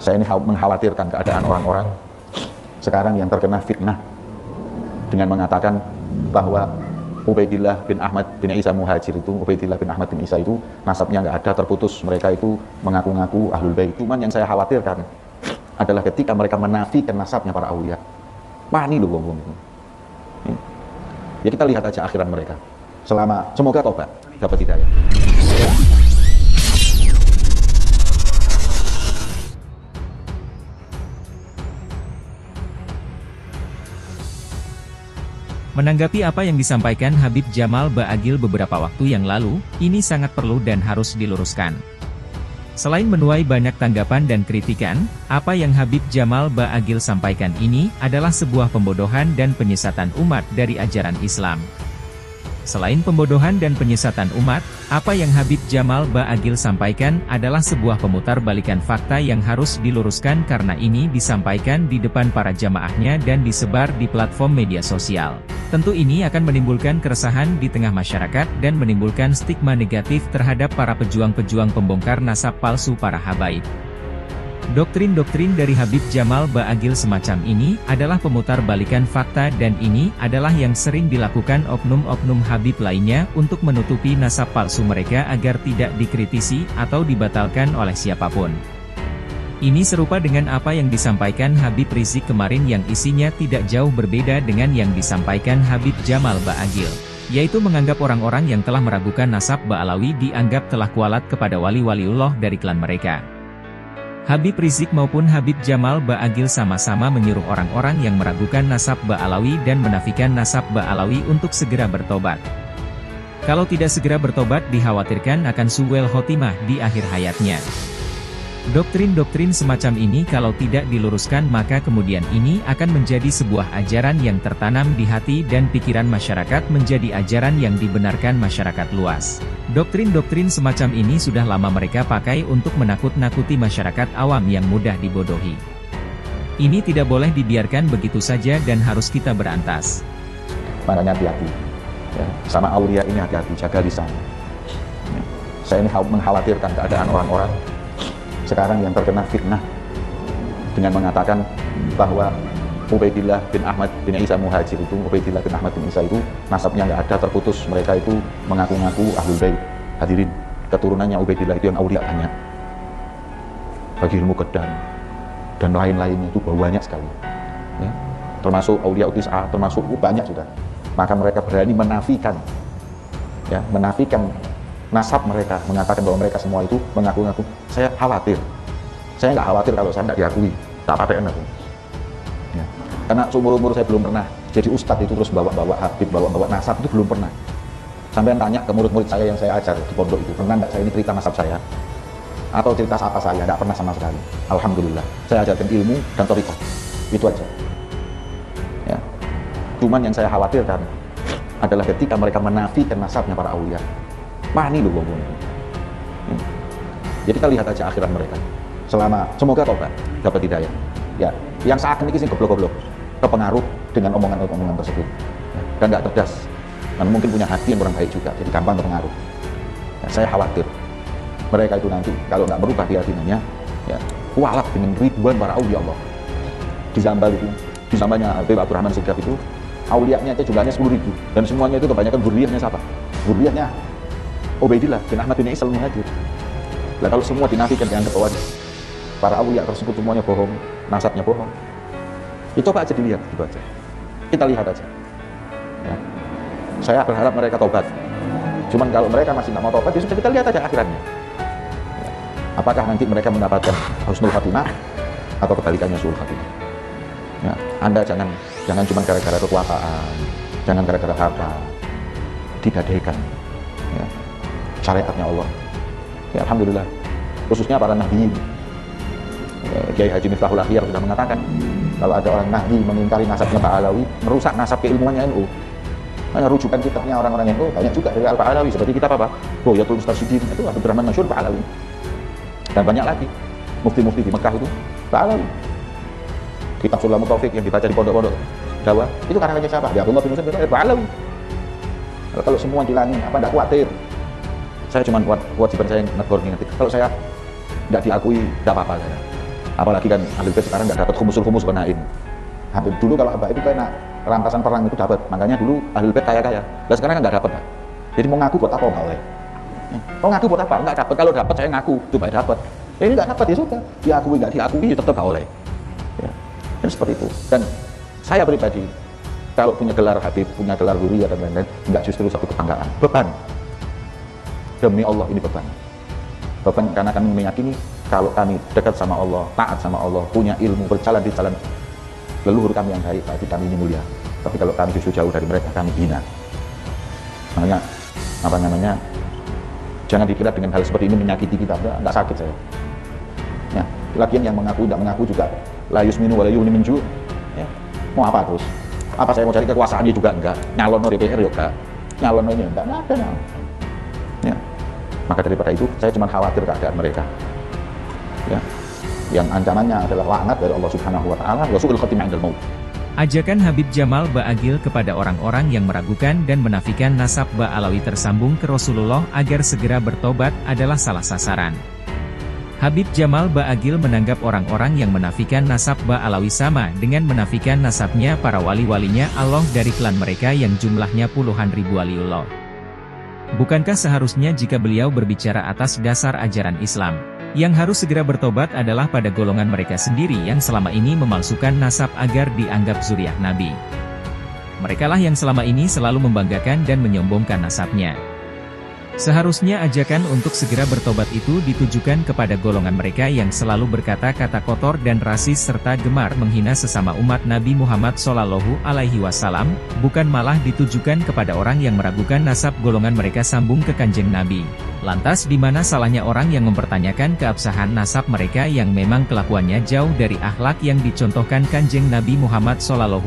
Saya ini mengkhawatirkan keadaan orang-orang sekarang yang terkena fitnah dengan mengatakan bahwa Ubaidillah bin Ahmad bin Isa Muhajir itu, Ubaidillah bin Ahmad bin Isa itu nasabnya nggak ada, terputus. Mereka itu mengaku-ngaku Ahlul Bait. Cuman yang saya khawatirkan adalah ketika mereka menafikan nasabnya para aulia. Wah, ini loh wong itu. Ya kita lihat aja akhiran mereka. Semoga tobat, dapat hidayah. Menanggapi apa yang disampaikan Habib Jamal Ba'agil beberapa waktu yang lalu, ini sangat perlu dan harus diluruskan. Selain menuai banyak tanggapan dan kritikan, apa yang Habib Jamal Ba'agil sampaikan ini adalah sebuah pembodohan dan penyesatan umat dari ajaran Islam. Selain pembodohan dan penyesatan umat, apa yang Habib Jamal Ba'agil sampaikan adalah sebuah pemutarbalikan fakta yang harus diluruskan karena ini disampaikan di depan para jamaahnya dan disebar di platform media sosial. Tentu ini akan menimbulkan keresahan di tengah masyarakat dan menimbulkan stigma negatif terhadap para pejuang-pejuang pembongkar nasab palsu para habaib. Doktrin-doktrin dari Habib Jamal Ba'agil semacam ini adalah pemutarbalikan fakta dan ini adalah yang sering dilakukan oknum-oknum Habib lainnya untuk menutupi nasab palsu mereka agar tidak dikritisi atau dibatalkan oleh siapapun. Ini serupa dengan apa yang disampaikan Habib Rizik kemarin yang isinya tidak jauh berbeda dengan yang disampaikan Habib Jamal Ba'agil, yaitu menganggap orang-orang yang telah meragukan nasab Ba'alawi dianggap telah kualat kepada wali-waliullah dari klan mereka. Habib Rizik maupun Habib Jamal Ba'agil sama-sama menyuruh orang-orang yang meragukan nasab Ba'alawi dan menafikan nasab Ba'alawi untuk segera bertobat. Kalau tidak segera bertobat dikhawatirkan akan su'ul khotimah di akhir hayatnya. Doktrin-doktrin semacam ini kalau tidak diluruskan maka kemudian ini akan menjadi sebuah ajaran yang tertanam di hati dan pikiran masyarakat menjadi ajaran yang dibenarkan masyarakat luas. Doktrin-doktrin semacam ini sudah lama mereka pakai untuk menakut-nakuti masyarakat awam yang mudah dibodohi. Ini tidak boleh dibiarkan begitu saja dan harus kita berantas. Makanya hati-hati. Ya, sama aulia ini hati-hati, jaga lisan. Ya, saya ini mengkhawatirkan keadaan orang-orang sekarang yang terkena fitnah dengan mengatakan bahwa Ubaidillah bin Ahmad bin Isa Muhajir itu, Ubaidillah bin Ahmad bin Isa itu nasabnya nggak ada, terputus. Mereka itu mengaku-ngaku Ahlul Bait. Hadirin, keturunannya Ubaidillah itu yang aulia banyak, bagi ilmu kedam dan lain-lainnya itu banyak sekali ya. Termasuk aulia utis'a, termasuk banyak sudah. Maka mereka berani menafikan ya, menafikan nasab mereka, mengatakan bahwa mereka semua itu mengaku-ngaku. Saya khawatir. Saya nggak khawatir kalau saya nggak diakui, tak paten aku. Ya. Karena seumur-umur saya belum pernah jadi ustadz itu terus bawa-bawa habib, bawa-bawa nasab itu belum pernah. Sampai tanya ke murid-murid saya yang saya ajar di pondok itu, pernah nggak saya ini cerita nasab saya? Atau cerita apa saya? Nggak pernah sama sekali. Alhamdulillah. Saya ajarkan ilmu dan thariqah. Itu aja. Ya. Cuman yang saya khawatirkan adalah ketika mereka menafikan nasabnya para aulia. Wah, ini loh wong itu. Ya kita lihat aja akhiran mereka. Semoga tobat, dapat hidayah. Ya, yang saat ini sih goblok-goblok, terpengaruh dengan omongan-omongan tersebut. Ya, dan nggak cerdas. Dan mungkin punya hati yang kurang baik juga, jadi gampang terpengaruh. Ya, saya khawatir mereka itu nanti kalau nggak berubah keyakinannya, ya kualat dengan ribuan para aulia Allah. Di Zambal itu, di zamannya Habib Abdurrahman Sigaf itu, aulianya itu jumlahnya 10.000 dan semuanya itu kebanyakan dzurriyyahnya siapa? Dzurriyyahnya Ubaidillah bin Ahmad bin Isa Muhajir. Nah, kalau semua dinafikan dianggap bahwa para aulia tersebut semuanya bohong, nasabnya bohong. Itu coba aja dilihat, gitu aja. Kita lihat aja. Ya. Saya berharap mereka tobat. Cuman kalau mereka masih nggak mau tobat, ya sudah kita lihat aja akhirannya. Ya. Apakah nanti mereka mendapatkan husnul khatimah atau kebalikannya suul khatimah? Ya. Anda jangan cuma gara-gara kekuasaan, jangan gara-gara harta, digadaikan. Ya. Syariatnya Allah. Ya, alhamdulillah. Khususnya para nabi. Ya, Kiai Haji Miftahul Akhyar sudah mengatakan kalau ada orang nabi mengingkari nasabnya Ba'alawi, merusak nasab keilmuannya NU. Hanya rujukan kitabnya orang-orang NU banyak juga dari Al-Ba'alawi, seperti kitab apa? Royatul Mustarsyidin itu Abdurrahman Masyhur Ba'alawi. Dan banyak lagi mufti-mufti di Mekah itu Ba'alawi. Kitab Sulamut Taufik yang dibaca di pondok-pondok Jawa itu karangannya siapa? Ya Abdullah bin Musa Ba'alawi. Kalau semua dilangi, apa enggak khawatir? Saya cuma kewajiban saya negor nanti. Kalau saya nggak diakui, nggak apa-apa saya. Apalagi kan Ahlul Bait sekarang nggak dapat khumusul-khumus gonain. Habib dulu kalau Habib itu kena rampasan perang itu dapat, makanya dulu Ahlul Bait kaya-kaya. Lah sekarang kan nggak dapat. Jadi mau ngaku buat apa nggak boleh? Mau ngaku buat apa? Nggak dapat. Kalau dapat saya ngaku, itu baik dapat. Ini nggak dapat ya sudah, diakui nggak diakui tetap nggak boleh. Ya, dan seperti itu. Dan saya pribadi kalau punya gelar Habib, punya gelar Huriyah dan lain-lain, nggak justru satu kebanggaan, beban. Demi Allah ini beban. Beban karena kami meyakini kalau kami dekat sama Allah, taat sama Allah, punya ilmu, berjalan di jalan leluhur kami yang baik, berarti kami ini mulia. Tapi kalau kami justru jauh dari mereka, kami hina. Makanya apa namanya? Jangan dikira dengan hal seperti ini menyakiti kita, nggak sakit saya. Ya, lagian yang mengaku tidak mengaku juga la yusminu wa la yughni min ju'. Ya, mau apa terus? Apa saya mau cari kekuasaannya juga enggak? Nyalon DPR juga, nyalon ini enggak ada. Ya, maka daripada itu saya cuma khawatir keadaan mereka. Ya, yang ancamannya adalah laknat dari Allah Subhanahu Wa Taala, wa su'ul khatimah 'indal maut. Ajakan Habib Jamal Ba'agil kepada orang-orang yang meragukan dan menafikan nasab Ba'alawi tersambung ke Rasulullah agar segera bertobat adalah salah sasaran. Habib Jamal Ba'agil menanggap orang-orang yang menafikan nasab Ba'alawi sama dengan menafikan nasabnya para wali-walinya Allah dari klan mereka yang jumlahnya puluhan ribu waliullah. Bukankah seharusnya jika beliau berbicara atas dasar ajaran Islam, yang harus segera bertobat adalah pada golongan mereka sendiri yang selama ini memalsukan nasab agar dianggap zuriat Nabi. Merekalah yang selama ini selalu membanggakan dan menyombongkan nasabnya. Seharusnya ajakan untuk segera bertobat itu ditujukan kepada golongan mereka yang selalu berkata-kata kotor dan rasis serta gemar menghina sesama umat Nabi Muhammad SAW, bukan malah ditujukan kepada orang yang meragukan nasab golongan mereka sambung ke Kanjeng Nabi. Lantas di mana salahnya orang yang mempertanyakan keabsahan nasab mereka yang memang kelakuannya jauh dari akhlak yang dicontohkan Kanjeng Nabi Muhammad SAW?